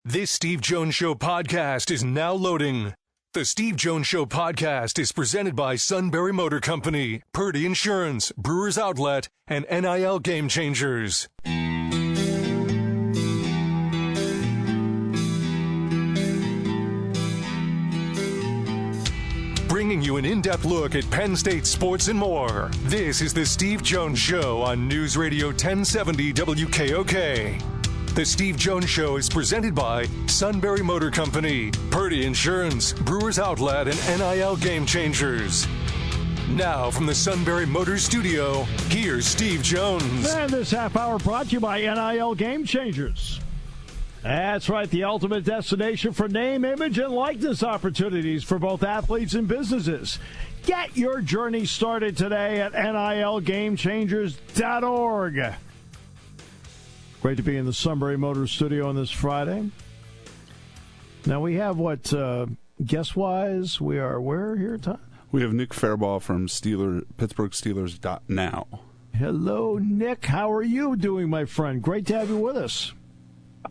This Steve Jones Show podcast is now loading. The Steve Jones Show podcast is presented by Sunbury Motor Company, Purdy Insurance, Brewers Outlet, and NIL Game Changers. Bringing you an in-depth look at Penn State sports and more. This is the Steve Jones Show on News Radio 1070 WKOK. The Steve Jones Show is presented by Sunbury Motor Company, Purdy Insurance, Brewers Outlet, and NIL Game Changers. Now from the Sunbury Motors studio, here's Steve Jones. And this half hour brought to you by NIL Game Changers. That's right, the ultimate destination for name, image, and likeness opportunities for both athletes and businesses. Get your journey started today at NILGameChangers.org. Great to be in the Sunbury Motors studio on this Friday. Now we have guest-wise, we are where here, Todd? We have Nick Farabaugh from Pittsburgh Steelers.Now. Hello, Nick. How are you doing, my friend? Great to have you with us.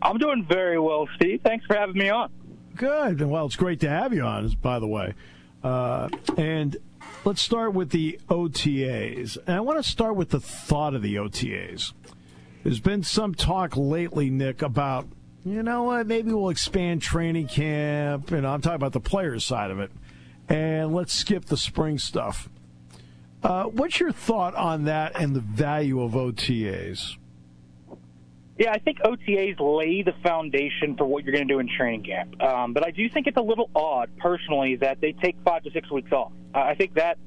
I'm doing very well, Steve. Thanks for having me on. Good. Well, it's great to have you on, by the way. And let's start with the OTAs. And I want to start with the thought of the OTAs. There's been some talk lately, Nick, about, you know what, maybe we'll expand training camp. I'm talking about the players' side of it. And let's skip the spring stuff. What's your thought on that and the value of OTAs? Yeah, I think OTAs lay the foundation for what you're going to do in training camp. But I do think it's a little odd, personally, that they take 5 to 6 weeks off. I think that's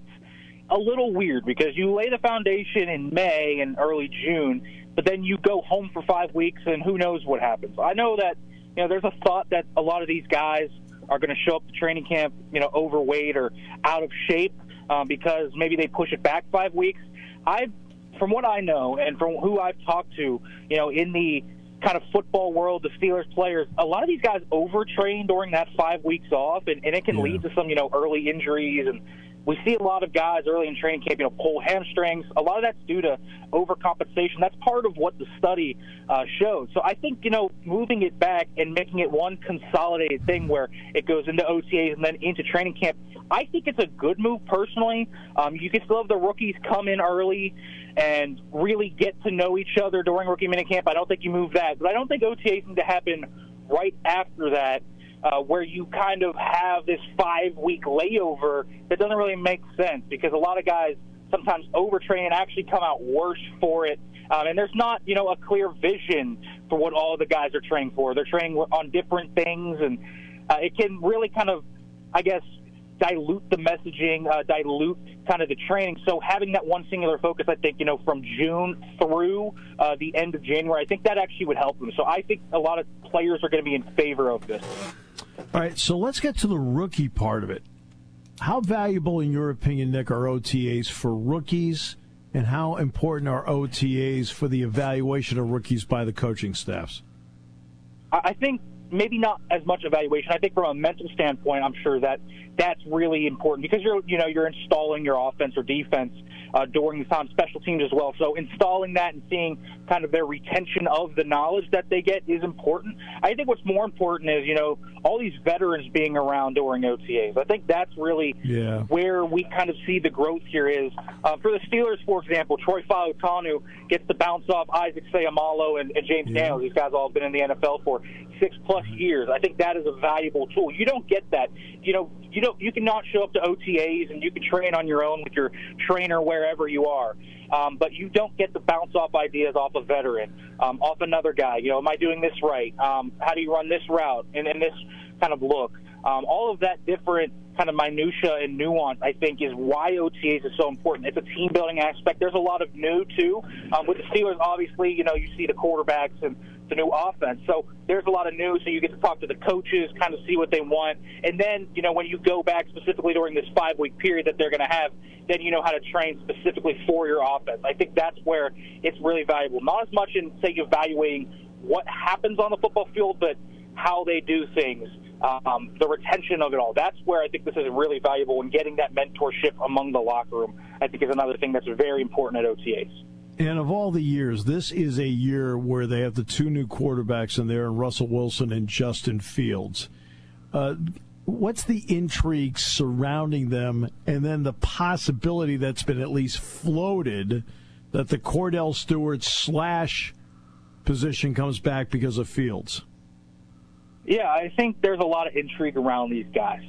a little weird because you lay the foundation in May and early June, but then you go home for 5 weeks and who knows what happens. I know that there's a thought that a lot of these guys are going to show up to training camp overweight or out of shape because maybe they push it back 5 weeks. From what I know and from who I've talked to, in the kind of football world, the Steelers players, a lot of these guys overtrain during that 5 weeks off, and it can lead to some, early injuries. And we see a lot of guys early in training camp, pull hamstrings. A lot of that's due to overcompensation. That's part of what the study showed. So I think, moving it back and making it one consolidated thing where it goes into OTAs and then into training camp, I think it's a good move personally. You can still have the rookies come in early and really get to know each other during rookie minicamp. I don't think you move that. But I don't think OTAs need to happen right after that where you kind of have this 5-week layover that doesn't really make sense because a lot of guys sometimes overtrain and actually come out worse for it. And there's not, a clear vision for what all the guys are training for. They're training on different things, and it can really kind of, I guess, dilute the messaging, dilute kind of the training. So having that one singular focus, I think, from June through the end of January, I think that actually would help them. So I think a lot of players are going to be in favor of this. All right, so let's get to the rookie part of it. How valuable, in your opinion, Nick, are OTAs for rookies, and how important are OTAs for the evaluation of rookies by the coaching staffs? I think maybe not as much evaluation. I think from a mental standpoint, I'm sure that that's really important because you're installing your offense or defense during the time, special teams as well. So installing that and seeing kind of their retention of the knowledge that they get is important. I think what's more important is, all these veterans being around during OTAs. I think that's really where we kind of see the growth here is. For the Steelers, for example, Troy Fautanu gets to bounce off Isaac Seumalo and James Daniels. These guys all have been in the NFL for 6+ years. I think that is a valuable tool. You don't get that. You cannot show up to OTAs and you can train on your own with your trainer wherever you are. But you don't get to bounce off ideas off a veteran, off another guy. Am I doing this right? How do you run this route and this kind of look? All of that different kind of minutia and nuance, I think, is why OTAs is so important. It's a team-building aspect. There's a lot of new, too. With the Steelers, obviously, you see the quarterbacks and the new offense. So there's a lot of new, so you get to talk to the coaches, kind of see what they want. And then, when you go back specifically during this 5-week period that they're going to have, then you know how to train specifically for your offense. I think that's where it's really valuable. Not as much in, say, evaluating what happens on the football field, but how they do things, the retention of it all. That's where I think this is really valuable, and getting that mentorship among the locker room, I think, is another thing that's very important at OTAs. And of all the years, this is a year where they have the two new quarterbacks in there, Russell Wilson and Justin Fields. What's the intrigue surrounding them, and then the possibility that's been at least floated that the Cordell Stewart / position comes back because of Fields? Yeah, I think there's a lot of intrigue around these guys.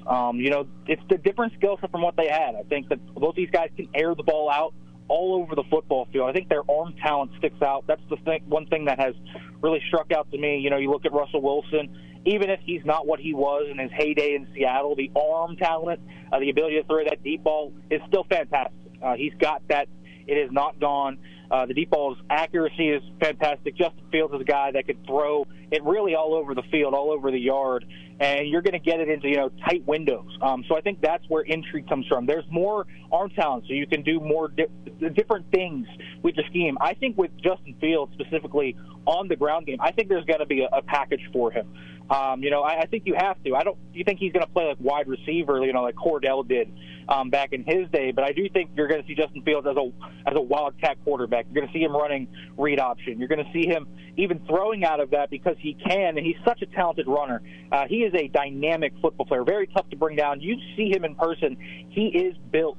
It's the different skill set from what they had. I think that both these guys can air the ball out all over the football field. I think their arm talent sticks out. That's one thing that has really struck out to me. You look at Russell Wilson, even if he's not what he was in his heyday in Seattle, the arm talent, the ability to throw that deep ball is still fantastic. He's got that. It is not gone. The deep ball's accuracy is fantastic. Justin Fields is a guy that could throw it really all over the field, all over the yard, and you're going to get it into tight windows. So I think that's where intrigue comes from. There's more arm talent, so you can do more different things with your scheme. I think with Justin Fields specifically on the ground game, I think there's going to be a package for him. I think you have to. You think he's going to play like wide receiver, like Cordell did back in his day. But I do think you're going to see Justin Fields as a wildcat quarterback. You're going to see him running read option. You're going to see him even throwing out of that because he can, and he's such a talented runner. He is a dynamic football player, very tough to bring down. You see him in person. He is built.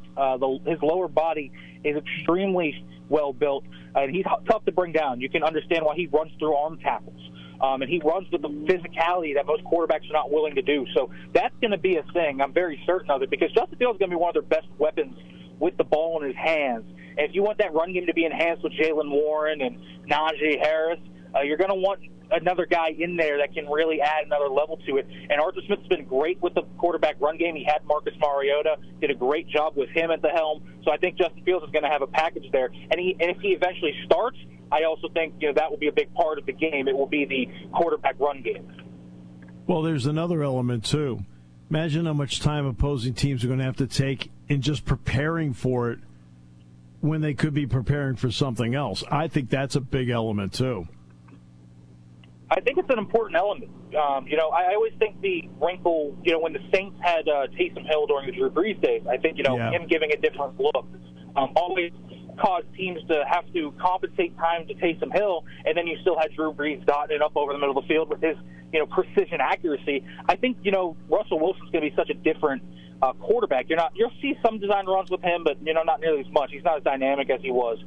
His lower body is extremely well built, and he's tough to bring down. You can understand why he runs through arm tackles. And he runs with the physicality that most quarterbacks are not willing to do. So that's going to be a thing. I'm very certain of it because Justin Fields is going to be one of their best weapons with the ball in his hands. And if you want that run game to be enhanced with Jaylen Warren and Najee Harris, you're going to want another guy in there that can really add another level to it. And Arthur Smith's been great with the quarterback run game. He had Marcus Mariota, did a great job with him at the helm. So I think Justin Fields is going to have a package there. And if he eventually starts, I also think that will be a big part of the game. It will be the quarterback run game. Well, there's another element, too. Imagine how much time opposing teams are going to have to take in just preparing for it when they could be preparing for something else. I think that's a big element, too. I think it's an important element. I always think the wrinkle, when the Saints had Taysom Hill during the Drew Brees days, I think, him giving a different look always caused teams to have to compensate time to Taysom Hill, and then you still had Drew Brees dotting it up over the middle of the field with his, precision accuracy. I think, Russell Wilson's going to be such a different quarterback. You'll see some design runs with him, but, not nearly as much. He's not as dynamic as he was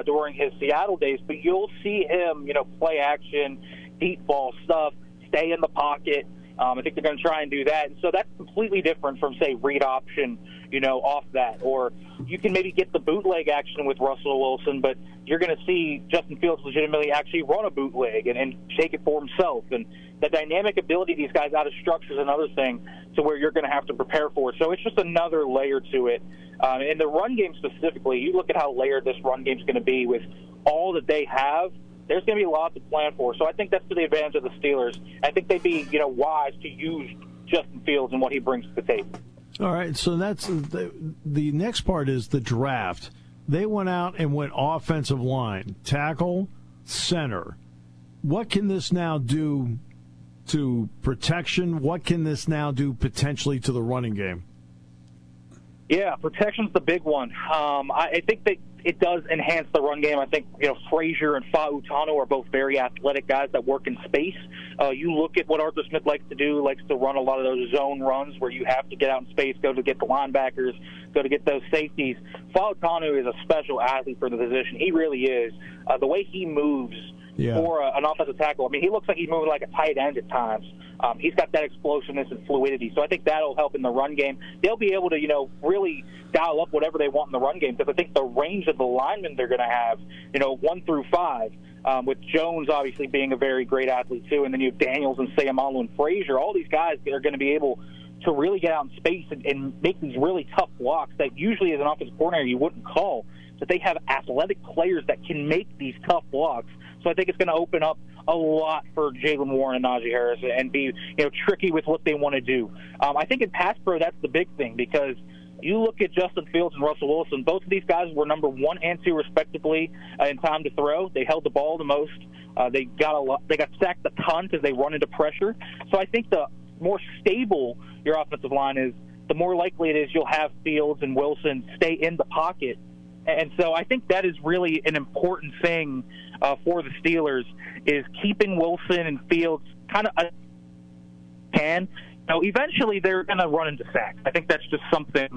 during his Seattle days, but you'll see him, play action, deep ball stuff, stay in the pocket. I think they're going to try and do that. And so that's completely different from, say, read option, off that. Or you can maybe get the bootleg action with Russell Wilson, but you're going to see Justin Fields legitimately actually run a bootleg and take it for himself. And the dynamic ability of these guys out of structure is another thing to where you're going to have to prepare for it. So it's just another layer to it. In the run game specifically, you look at how layered this run game is going to be with all that they have. There's going to be a lot to plan for. So I think that's to the advantage of the Steelers. I think they'd be, wise to use Justin Fields and what he brings to the table. All right, so that's the next part is the draft. They went out and went offensive line, tackle, center. What can this now do to protection? What can this now do potentially to the running game? Yeah, protection's the big one. I think that it does enhance the run game. I think, Frazier and Fa'utano are both very athletic guys that work in space. You look at what Arthur Smith likes to do, likes to run a lot of those zone runs where you have to get out in space, go to get the linebackers, go to get those safeties. Fa'utano is a special athlete for the position. He really is. The way he moves for an offensive tackle, he looks like he's moving like a tight end at times. He's got that explosiveness and fluidity, so I think that'll help in the run game. They'll be able to, really dial up whatever they want in the run game because I think the range of the linemen they're going to have, 1 through 5, with Jones obviously being a very great athlete too, and then you have Daniels and Sayamalu and Frazier. All these guys are going to be able to really get out in space and make these really tough blocks that usually as an offensive coordinator you wouldn't call, but they have athletic players that can make these tough blocks. So I think it's going to open up a lot for Jaylen Warren and Najee Harris and be tricky with what they want to do. I think in pass pro that's the big thing because you look at Justin Fields and Russell Wilson. Both of these guys were number 1 and 2 respectively in time to throw. They held the ball the most. They got sacked a ton because they run into pressure. So I think the more stable your offensive line is, the more likely it is you'll have Fields and Wilson stay in the pocket And so I think that is really an important thing for the Steelers, is keeping Wilson and Fields kind of can. Eventually they're going to run into sacks. I think that's just something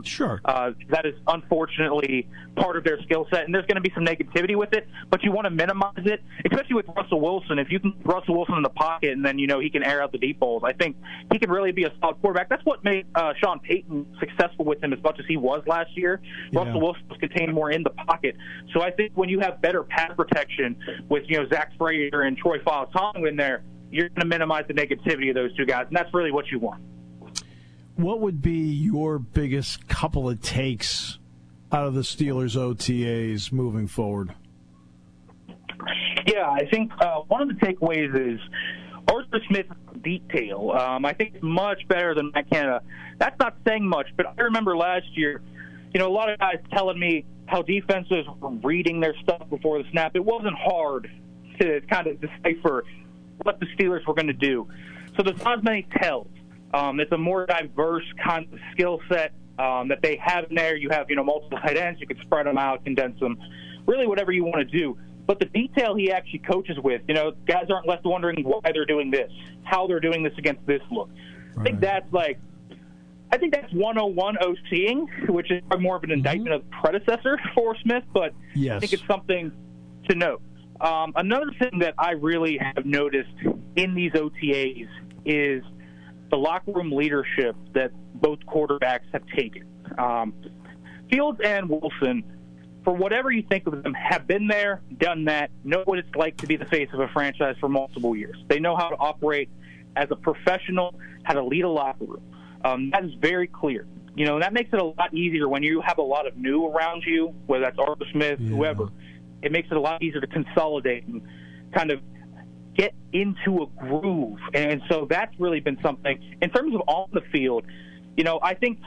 that is unfortunately part of their skill set, and there's going to be some negativity with it, but you want to minimize it, especially with Russell Wilson. If you can put Russell Wilson in the pocket and then, he can air out the deep balls, I think he can really be a solid quarterback. That's what made Sean Payton successful with him as much as he was last year. Yeah. Russell Wilson was contained more in the pocket. So I think when you have better pass protection with, Zach Frazier and Troy Falatonu in there, you're going to minimize the negativity of those two guys, and that's really what you want. What would be your biggest couple of takes out of the Steelers OTAs moving forward? Yeah, I think one of the takeaways is Arthur Smith's detail. I think it's much better than Matt Canada. That's not saying much, but I remember last year, a lot of guys telling me how defenses were reading their stuff before the snap. It wasn't hard to kind of decipher what the Steelers were going to do. So there's not as many tells. It's a more diverse kind of skill set that they have in there. You have, multiple tight ends. You can spread them out, condense them, really whatever you want to do. But the detail he actually coaches with, guys aren't left wondering why they're doing this, how they're doing this against this look. Right. I think that's 101 OCing, which is more of an indictment of the predecessor for Smith, but yes. I think it's something to note. Another thing that I really have noticed in these OTAs is the locker room leadership that both quarterbacks have taken. Fields and Wilson, for whatever you think of them, have been there, done that, know what it's like to be the face of a franchise for multiple years. They know how to operate as a professional, how to lead a locker room. That is very clear. And that makes it a lot easier when you have a lot of new around you, whether that's Arthur Smith, whoever. It makes it a lot easier to consolidate and kind of get into a groove. And so that's really been something. In terms of on the field, I think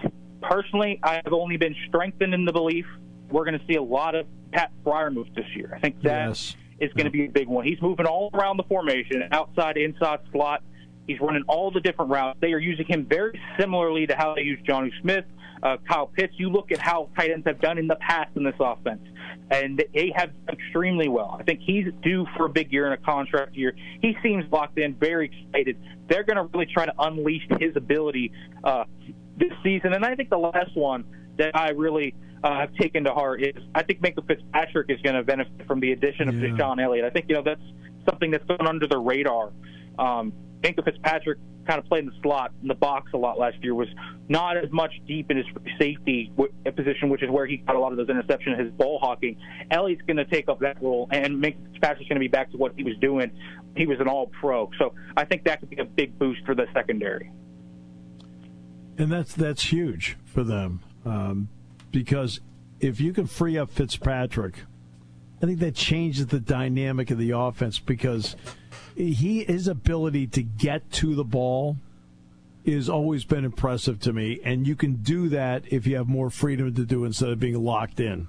personally I've only been strengthened in the belief we're going to see a lot of Pat Fryer moves this year. I think that is going to be a big one. He's moving all around the formation, outside, inside, slot. He's running all the different routes. They are using him very similarly to how they use Jonnu Smith, Kyle Pitts. You look at how tight ends have done in the past in this offense, and they have done extremely well. I think he's due for a big year and a contract year. He seems locked in, very excited. They're going to really try to unleash his ability this season. And I think the last one that I really have taken to heart is I think Minkah Fitzpatrick is going to benefit from the addition of Deshaun Elliott. I think, that's something that's gone under the radar. Minkah Fitzpatrick kind of played in the slot, in the box a lot last year, was not as much deep in his safety position, which is where he got a lot of those interceptions, his ball hawking. Elliott's going to take up that role, and Minkah Fitzpatrick's going to be back to what he was doing. He was an all-pro. So I think that could be a big boost for the secondary. And that's huge for them, because if you can free up Fitzpatrick, I think that changes the dynamic of the offense, because his ability to get to the ball has always been impressive to me, and you can do that if you have more freedom to do instead of being locked in.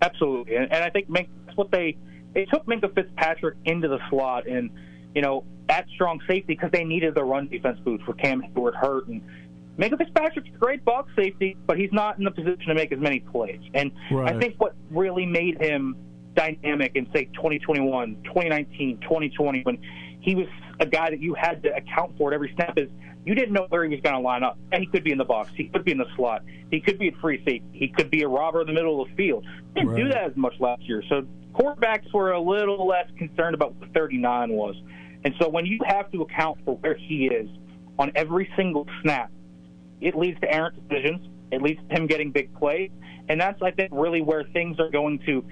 Absolutely, and I think that's what they took Minkah Fitzpatrick into the slot, and at strong safety because they needed the run defense boost with Cam Hayward hurt. And Minkah Fitzpatrick's a great box safety, but he's not in the position to make as many plays. And I think what really made him dynamic in, say, 2021, 2019, 2020, when he was a guy that you had to account for at every snap, is you didn't know where he was going to line up. And he could be in the box. He could be in the slot. He could be at free safety. He could be a robber in the middle of the field. He didn't do that as much last year. So quarterbacks were a little less concerned about what 39 was. And so when you have to account for where he is on every single snap, it leads to errant decisions. It leads to him getting big plays. And that's, I think, really where things are going to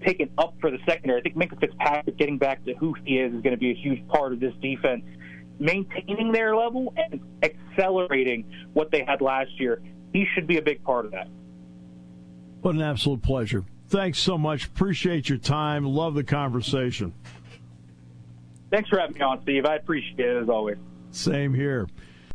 take it up for the secondary. I think Minkah Fitzpatrick getting back to who he is going to be a huge part of this defense, maintaining their level and accelerating what they had last year. He should be a big part of that. What an absolute pleasure. Thanks so much. Appreciate your time. Love the conversation. Thanks for having me on, Steve. I appreciate it, as always. Same here.